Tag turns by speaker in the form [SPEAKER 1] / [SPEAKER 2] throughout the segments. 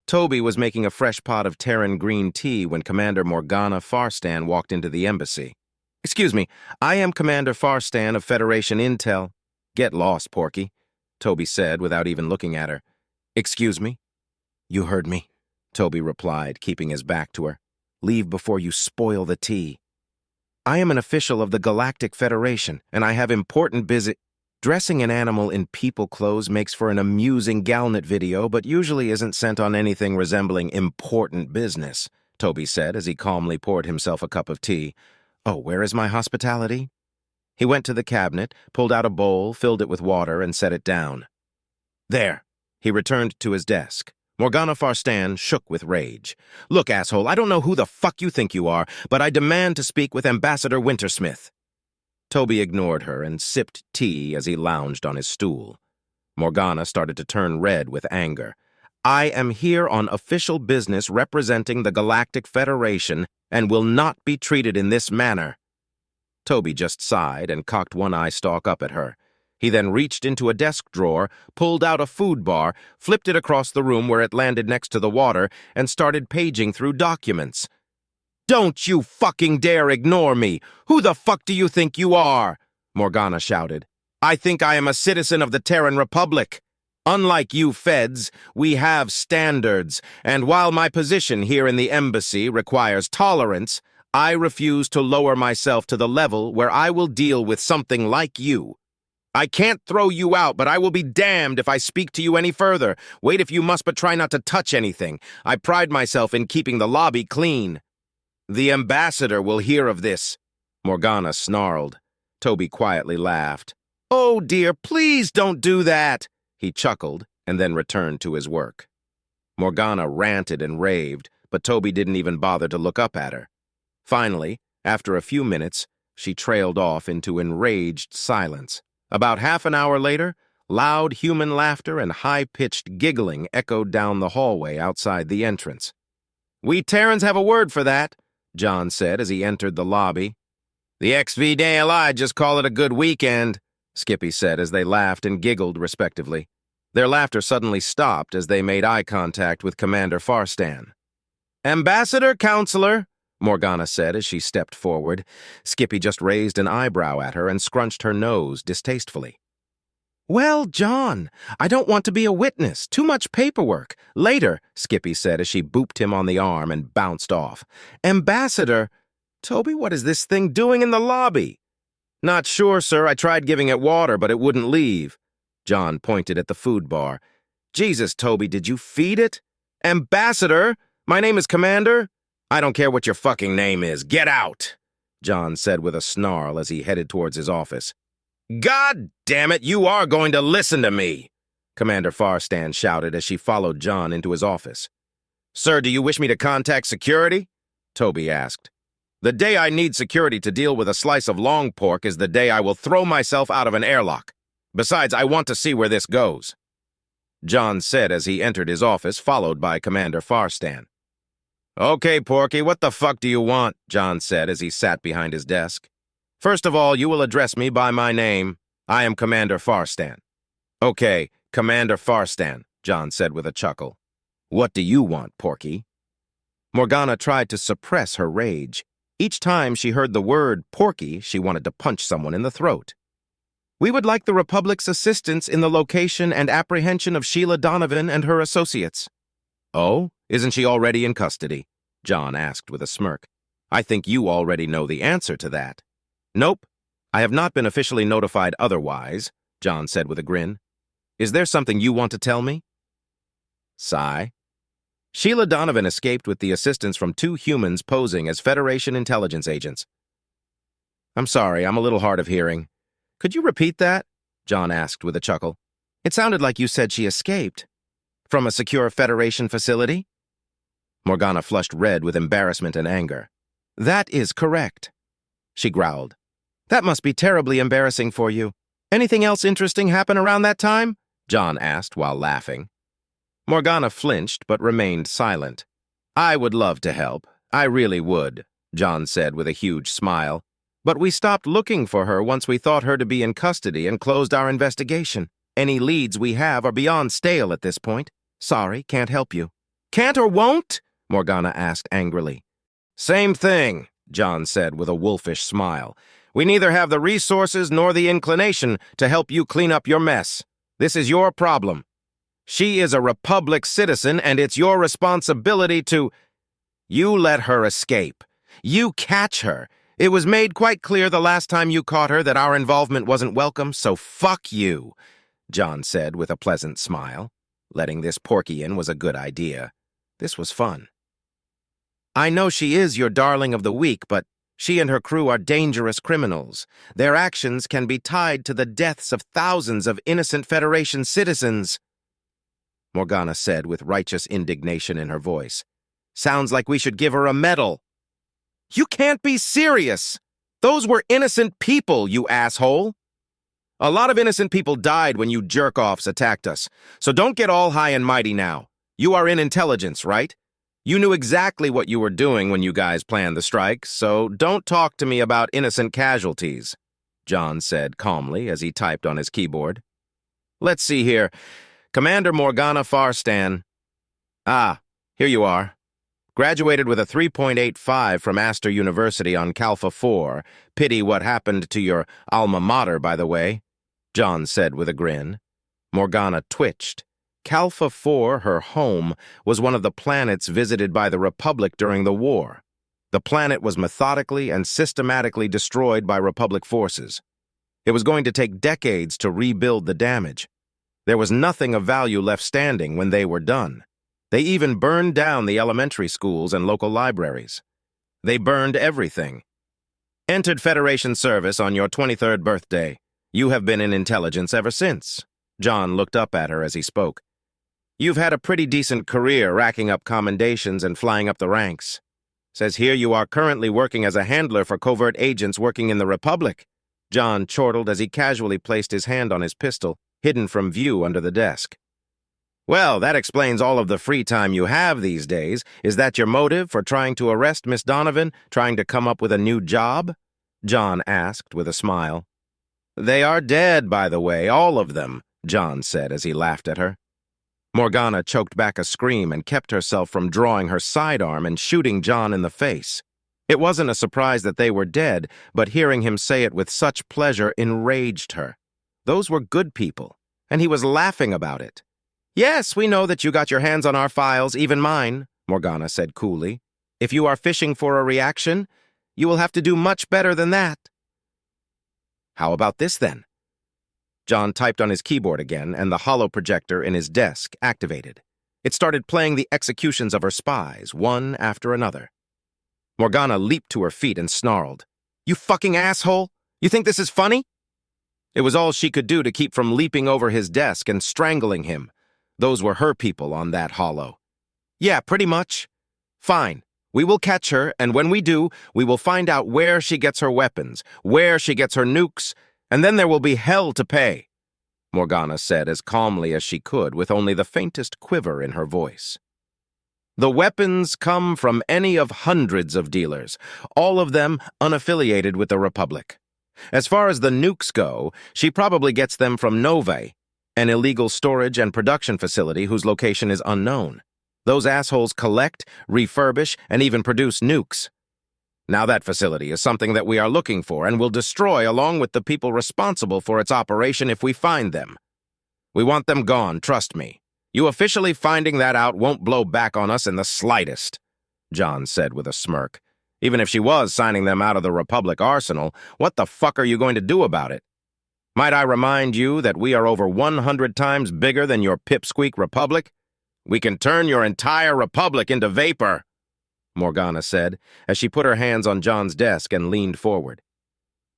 [SPEAKER 1] Toby was making a fresh pot of Terran green tea when Commander Morgana Farstan walked into the embassy. "Excuse me, I am Commander Farstan of Federation Intel." "Get lost, Porky," Toby said without even looking at her. "Excuse me?" "You heard me," Toby replied, keeping his back to her. "Leave before you spoil the tea." "I am an official of the Galactic Federation, and I have important business." Dressing an animal in people clothes makes for an amusing Galnet video, but usually isn't sent on anything resembling important business, Toby said as he calmly poured himself a cup of tea. "Oh, where is my hospitality?" He went to the cabinet, pulled out a bowl, filled it with water, and set it down. "There." He returned to his desk. Morgana Farstan shook with rage. "Look, asshole, I don't know who the fuck you think you are, but I demand to speak with Ambassador Wintersmith." Toby ignored her and sipped tea as he lounged on his stool. Morgana started to turn red with anger. "I am here on official business representing the Galactic Federation and will not be treated in this manner." Toby just sighed and cocked one eye stalk up at her. He then reached into a desk drawer, pulled out a food bar, flipped it across the room where it landed next to the water, and started paging through documents. "Don't you fucking dare ignore me! Who the fuck do you think you are?" Morgana shouted. "I think I am a citizen of the Terran Republic. Unlike you feds, we have standards, and while my position here in the embassy requires tolerance, I refuse to lower myself to the level where I will deal with something like you. I can't throw you out, but I will be damned if I speak to you any further. Wait if you must, but try not to touch anything. I pride myself in keeping the lobby clean." "The ambassador will hear of this," Morgana snarled. Toby quietly laughed. "Oh dear, please don't do that," he chuckled, and then returned to his work. Morgana ranted and raved, but Toby didn't even bother to look up at her. Finally, after a few minutes, she trailed off into enraged silence. About half an hour later, loud human laughter and high-pitched giggling echoed down the hallway outside the entrance. "We Terrans have a word for that," John said as he entered the lobby. "The XVDLI just call it a good weekend," Skippy said as they laughed and giggled respectively. Their laughter suddenly stopped as they made eye contact with Commander Farstan. "Ambassador, Counselor," Morgana said as she stepped forward. Skippy just raised an eyebrow at her and scrunched her nose distastefully. "Well, John, I don't want to be a witness. Too much paperwork. Later," Skippy said as she booped him on the arm and bounced off. "Ambassador." "Toby, what is this thing doing in the lobby?" "Not sure, sir. I tried giving it water, but it wouldn't leave." John pointed at the food bar. "Jesus, Toby, did you feed it?" "Ambassador, my name is Commander." "I don't care what your fucking name is. Get out," John said with a snarl as he headed towards his office. "God damn it, you are going to listen to me," Commander Farstan shouted as she followed John into his office. "Sir, do you wish me to contact security?" Toby asked. "The day I need security to deal with a slice of long pork is the day I will throw myself out of an airlock. Besides, I want to see where this goes," John said as he entered his office, followed by Commander Farstan. "Okay, Porky, what the fuck do you want?" John said as he sat behind his desk. "First of all, you will address me by my name. I am Commander Farstan." "Okay, Commander Farstan," John said with a chuckle. "What do you want, Porky?" Morgana tried to suppress her rage. Each time she heard the word Porky, she wanted to punch someone in the throat. "We would like the Republic's assistance in the location and apprehension of Sheila Donovan and her associates." "Oh, isn't she already in custody?" John asked with a smirk. "I think you already know the answer to that." "Nope, I have not been officially notified otherwise," John said with a grin. "Is there something you want to tell me?" Sigh. "Sheila Donovan escaped with the assistance from 2 humans posing as Federation intelligence agents." "I'm sorry, I'm a little hard of hearing. Could you repeat that?" John asked with a chuckle. "It sounded like you said she escaped. From a secure Federation facility?" Morgana flushed red with embarrassment and anger. "That is correct," she growled. "That must be terribly embarrassing for you. Anything else interesting happen around that time?" John asked while laughing. Morgana flinched but remained silent. "I would love to help. I really would," John said with a huge smile. "But we stopped looking for her once we thought her to be in custody and closed our investigation. Any leads we have are beyond stale at this point. Sorry, can't help you." Can't or won't? Morgana asked angrily. Same thing, John said with a wolfish smile. We neither have the resources nor the inclination to help you clean up your mess. This is your problem. She is a Republic citizen, and it's your responsibility to... You let her escape. You catch her. It was made quite clear the last time you caught her that our involvement wasn't welcome, so fuck you, John said with a pleasant smile. Letting this porky in was a good idea. This was fun. I know she is your darling of the week, but she and her crew are dangerous criminals. Their actions can be tied to the deaths of thousands of innocent Federation citizens, Morgana said with righteous indignation in her voice. Sounds like we should give her a medal. You can't be serious! Those were innocent people, you asshole! A lot of innocent people died when you jerk-offs attacked us, so don't get all high and mighty now. You are in intelligence, right? You knew exactly what you were doing when you guys planned the strike, so don't talk to me about innocent casualties, John said calmly as he typed on his keyboard. Let's see here. Commander Morgana Farstan. Ah, here you are. Graduated with a 3.85 from Astor University on Calpha 4. Pity what happened to your alma mater, by the way, John said with a grin. Morgana twitched. Calpha 4, her home, was one of the planets visited by the Republic during the war. The planet was methodically and systematically destroyed by Republic forces. It was going to take decades to rebuild the damage. There was nothing of value left standing when they were done. They even burned down the elementary schools and local libraries. They burned everything. Entered Federation service on your 23rd birthday. You have been in intelligence ever since. John looked up at her as he spoke. You've had a pretty decent career racking up commendations and flying up the ranks. Says here you are currently working as a handler for covert agents working in the Republic. John chortled as he casually placed his hand on his pistol, hidden from view under the desk. Well, that explains all of the free time you have these days. Is that your motive for trying to arrest Miss Donovan, trying to come up with a new job? John asked with a smile. They are dead, by the way, all of them, John said as he laughed at her. Morgana choked back a scream and kept herself from drawing her sidearm and shooting John in the face. It wasn't a surprise that they were dead, but hearing him say it with such pleasure enraged her. Those were good people, and he was laughing about it. Yes, we know that you got your hands on our files, even mine, Morgana said coolly. If you are fishing for a reaction, you will have to do much better than that. How about this, then? John typed on his keyboard again, and the holo projector in his desk activated. It started playing the executions of her spies, one after another. Morgana leaped to her feet and snarled. You fucking asshole! You think this is funny? It was all she could do to keep from leaping over his desk and strangling him. Those were her people on that holo. Yeah, pretty much. Fine. We will catch her, and when we do, we will find out where she gets her weapons, where she gets her nukes, and then there will be hell to pay, Morgana said as calmly as she could, with only the faintest quiver in her voice. The weapons come from any of hundreds of dealers, all of them unaffiliated with the Republic. As far as the nukes go, she probably gets them from Novae, an illegal storage and production facility whose location is unknown. Those assholes collect, refurbish, and even produce nukes. Now that facility is something that we are looking for and will destroy along with the people responsible for its operation if we find them. We want them gone, trust me. You officially finding that out won't blow back on us in the slightest, John said with a smirk. Even if she was signing them out of the Republic arsenal, what the fuck are you going to do about it? Might I remind you that we are over 100 times bigger than your pipsqueak Republic? We can turn your entire Republic into vapor, Morgana said, as she put her hands on John's desk and leaned forward.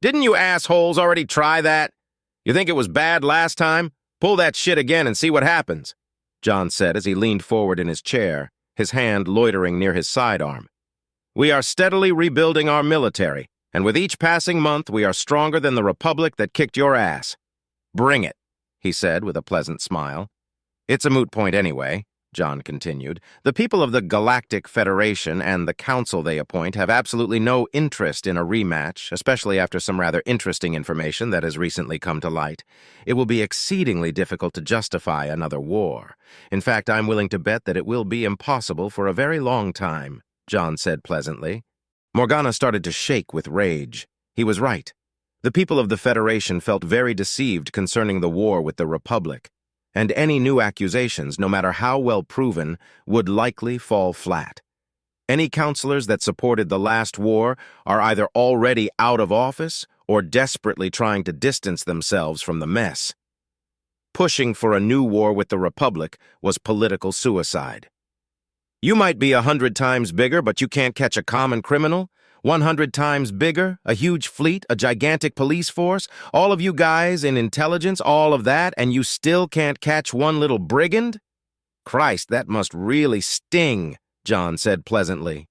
[SPEAKER 1] Didn't you assholes already try that? You think it was bad last time? Pull that shit again and see what happens, John said as he leaned forward in his chair, his hand loitering near his sidearm. We are steadily rebuilding our military, and with each passing month we are stronger than the Republic that kicked your ass. Bring it, he said with a pleasant smile. It's a moot point anyway, John continued, the people of the Galactic Federation and the council they appoint have absolutely no interest in a rematch, especially after some rather interesting information that has recently come to light. It will be exceedingly difficult to justify another war. In fact, I'm willing to bet that it will be impossible for a very long time, John said pleasantly. Morgana started to shake with rage. He was right. The people of the Federation felt very deceived concerning the war with the Republic, and any new accusations, no matter how well proven, would likely fall flat. Any counselors that supported the last war are either already out of office or desperately trying to distance themselves from the mess. Pushing for a new war with the Republic was political suicide. You might be 100 times bigger, but you can't catch a common criminal? 100 times bigger, a huge fleet, a gigantic police force, all of you guys in intelligence, all of that, and you still can't catch one little brigand? Christ, that must really sting, John said pleasantly.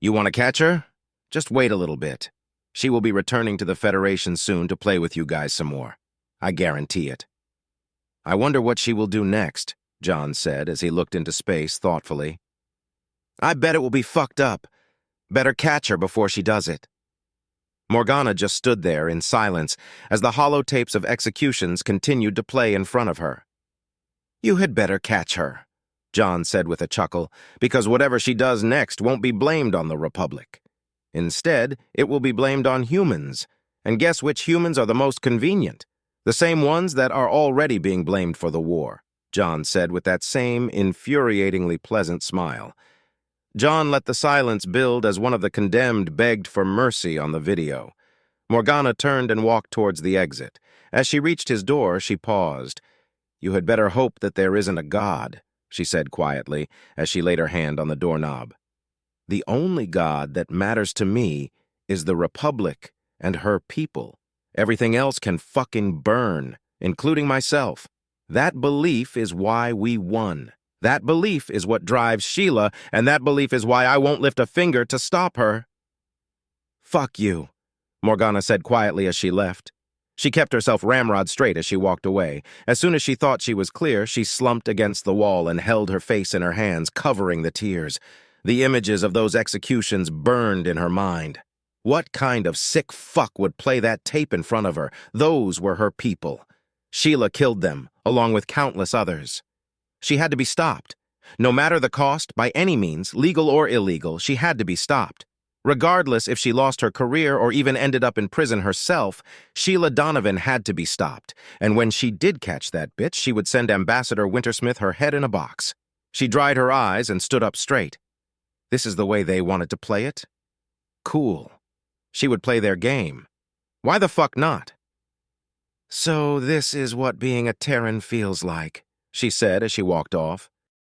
[SPEAKER 1] You want to catch her? Just wait a little bit. She will be returning to the Federation soon to play with you guys some more. I guarantee it. I wonder what she will do next, John said as he looked into space thoughtfully. I bet it will be fucked up. Better catch her before she does it. Morgana just stood there in silence as the holotapes of executions continued to play in front of her. You had better catch her, John said with a chuckle, because whatever she does next won't be blamed on the Republic. Instead, it will be blamed on humans. And guess which humans are the most convenient? The same ones that are already being blamed for the war, John said with that same infuriatingly pleasant smile. John let the silence build as one of the condemned begged for mercy on the video. Morgana turned and walked towards the exit. As she reached his door, she paused. You had better hope that there isn't a God, she said quietly as she laid her hand on the doorknob. The only God that matters to me is the Republic and her people. Everything else can fucking burn, including myself. That belief is why we won. That belief is what drives Sheila, and that belief is why I won't lift a finger to stop her. Fuck you, Morgana said quietly as she left. She kept herself ramrod straight as she walked away. As soon as she thought she was clear, she slumped against the wall and held her face in her hands, covering the tears. The images of those executions burned in her mind. What kind of sick fuck would play that tape in front of her? Those were her people. Sheila killed them, along with countless others. She had to be stopped. No matter the cost, by any means, legal or illegal, she had to be stopped. Regardless if she lost her career or even ended up in prison herself, Sheila Donovan had to be stopped. And when she did catch that bitch, she would send Ambassador Wintersmith her head in a box. She dried her eyes and stood up straight. This is the way they wanted to play it? Cool. She would play their game. Why the fuck not? So this is what being a Terran feels like, she said as she walked off.